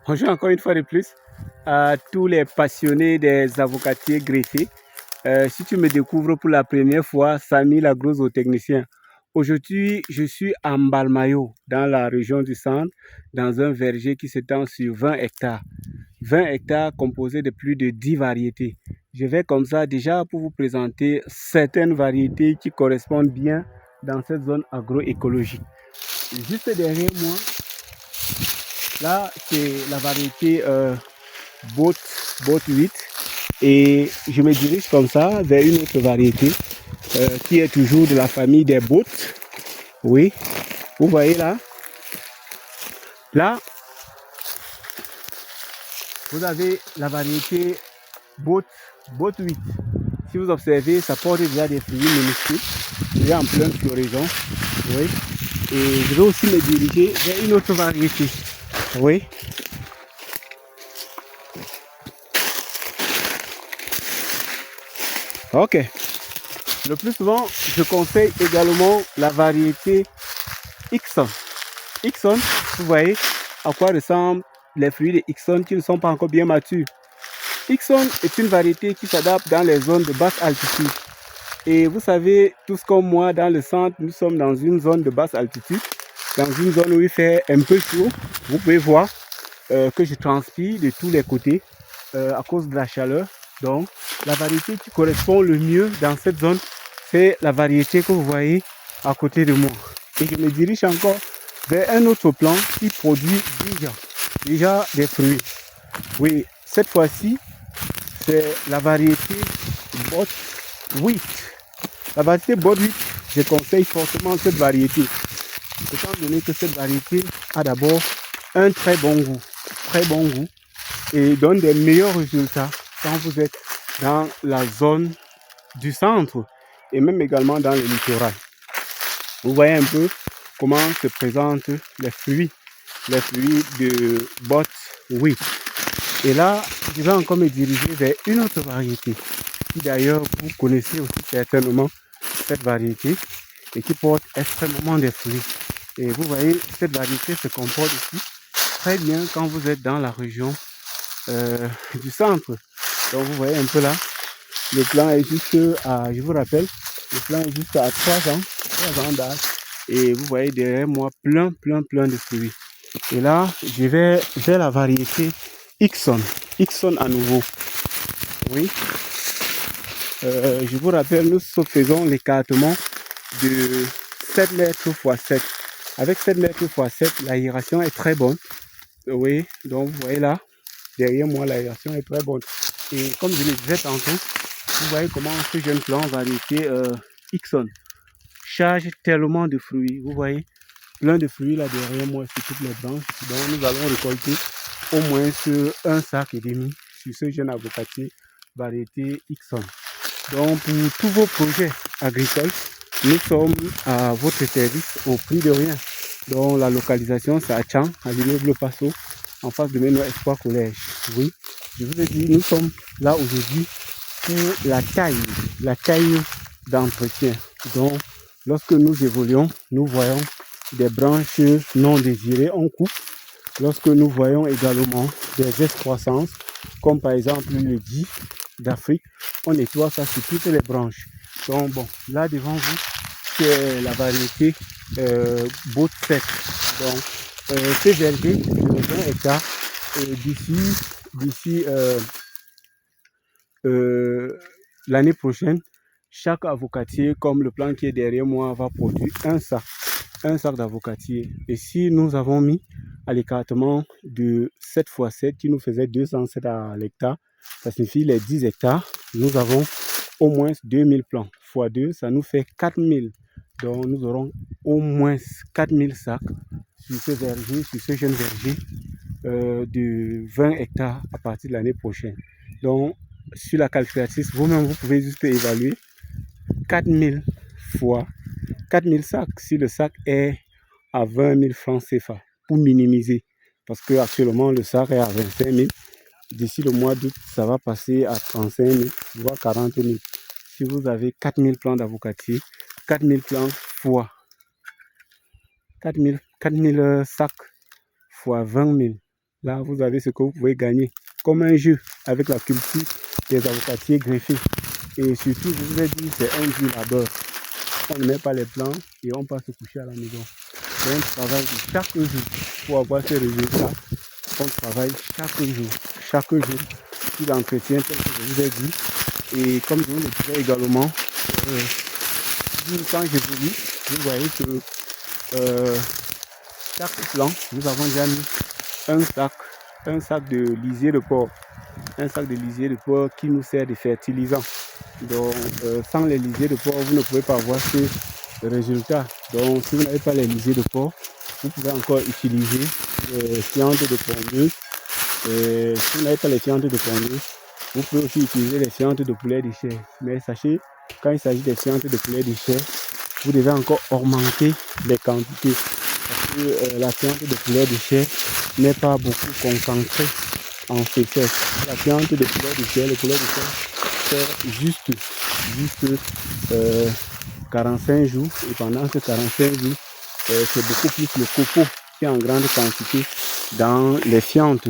Bonjour encore une fois de plus à tous les passionnés des avocatiers greffés. Si tu me découvres pour la première fois, Samy l'agrotechnicien. Aujourd'hui, je suis à Mbalmayo, dans la région du centre, dans un verger qui s'étend sur 20 hectares. 20 hectares composés de plus de 10 variétés. Je vais comme ça déjà pour vous présenter certaines variétés qui correspondent bien dans cette zone agroécologique. Juste derrière moi, là, c'est la variété Boat 8 et je me dirige comme ça vers une autre variété qui est toujours de la famille des Boat. Oui, vous voyez là. Là, vous avez la variété Boat 8. Si vous observez, ça porte déjà des fruits minuscules, déjà en pleine floraison. Oui. Et je vais aussi me diriger vers une autre variété. Oui. Ok. Le plus souvent, je conseille également la variété Ixon. Ixon, vous voyez à quoi ressemblent les fruits de Ixon qui ne sont pas encore bien matures. Ixon est une variété qui s'adapte dans les zones de basse altitude. Et vous savez, tous comme moi, dans le centre, nous sommes dans une zone de basse altitude, dans une zone où il fait un peu chaud. Vous pouvez voir que je transpire de tous les côtés à cause de la chaleur. Donc, la variété qui correspond le mieux dans cette zone, c'est la variété que vous voyez à côté de moi. Et je me dirige encore vers un autre plan qui produit déjà des fruits. Oui, cette fois-ci, c'est la variété Bot 8. La variété Bot 8, je conseille fortement cette variété. Étant donné que cette variété a d'abord un très bon goût et donne des meilleurs résultats quand vous êtes dans la zone du centre et même également dans le littoral. Vous voyez un peu comment se présentent les fruits de Bot 8. Et là, je vais encore me diriger vers une autre variété qui d'ailleurs vous connaissez aussi certainement cette variété et qui porte extrêmement des fruits. Et vous voyez, cette variété se comporte aussi très bien quand vous êtes dans la région du centre. Donc vous voyez un peu là, le plan est juste à, je vous rappelle, le plan est juste à 3 ans d'âge. Et vous voyez derrière moi plein de fruits. Et là, je vais vers la variété Ixon à nouveau. Oui. Je vous rappelle, nous faisons l'écartement de 7 mètres x 7. Avec 7 mètres x 7, l'aération est très bonne. Oui, donc vous voyez là, derrière moi, l'aération est très bonne. Et comme je le disais tantôt, vous voyez comment ce jeune plant variété Ixon charge tellement de fruits. Vous voyez, plein de fruits là derrière moi sur toutes les branches. Donc nous allons récolter au moins un sac et demi sur ce jeune avocatier variété Ixon. Donc pour tous vos projets agricoles, nous sommes à votre service au prix de rien. Donc la localisation c'est à Tchang, à l'immeuble Passo, en face de Meno Espoir Collège. Oui, je vous ai dit, nous sommes là aujourd'hui pour la taille d'entretien. Donc lorsque nous évoluons, nous voyons des branches non désirées, on coupe. Lorsque nous voyons également des excroissances, comme par exemple le dit d'Afrique, on nettoie ça sur toutes les branches. Donc bon, là devant vous, c'est la variété Boat 7. Donc c'est verger de 20 hectares. D'ici l'année prochaine, chaque avocatier, comme le plan qui est derrière moi, va produire un sac d'avocatier. Et si nous avons mis à l'écartement de 7 x 7 qui nous faisait 207 à l'hectare, ça signifie les 10 hectares, nous avons au moins 2000 plants. X 2, ça nous fait 4000. Donc nous aurons au moins 4000 sacs sur ce verger, sur ce jeune verger de 20 hectares à partir de l'année prochaine. Donc sur la calculatrice, vous-même vous pouvez juste évaluer 4000 fois 4000 sacs si le sac est à 20 000 francs CFA pour minimiser. Parce qu'actuellement, le sac est à 25 000. D'ici le mois d'août, ça va passer à 35 000, voire 40 000. Si vous avez 4000 plants d'avocatier, 4000 plants fois 4000 sacs fois 20 000. Là, vous avez ce que vous pouvez gagner comme un jeu avec la culture des avocatiers greffés. Et surtout, je vous ai dit, c'est un dur labeur. On ne met pas les plans et on passe se coucher à la maison. C'est un travail de chaque jour pour avoir ces résultats. On travaille chaque jour, sur l'entretien tel que je vous ai dit. Et comme je vous le disais également, quand j'évolue, vous voyez que chaque plan, nous avons déjà mis un sac de lisier de porc. Un sac de lisier de porc qui nous sert de fertilisant. Donc, sans les lisiers de porc, vous ne pouvez pas avoir ces résultats. Donc, si vous n'avez pas les lisiers de porc, vous pouvez encore utiliser les fientes de pondeuse. Si vous n'avez pas les fientes de pondeuse, vous pouvez aussi utiliser les fientes de poulet de chair. Mais sachez, quand il s'agit des fientes de poulet de chair, vous devez encore augmenter les quantités. Parce que la fiente de poulet de chair n'est pas beaucoup concentrée en fécès. La fiente de poulet de chair, le poulet de chair, fait juste 45 jours. Et pendant ces 45 jours, c'est beaucoup plus le copeau qui est en grande quantité dans les fientes.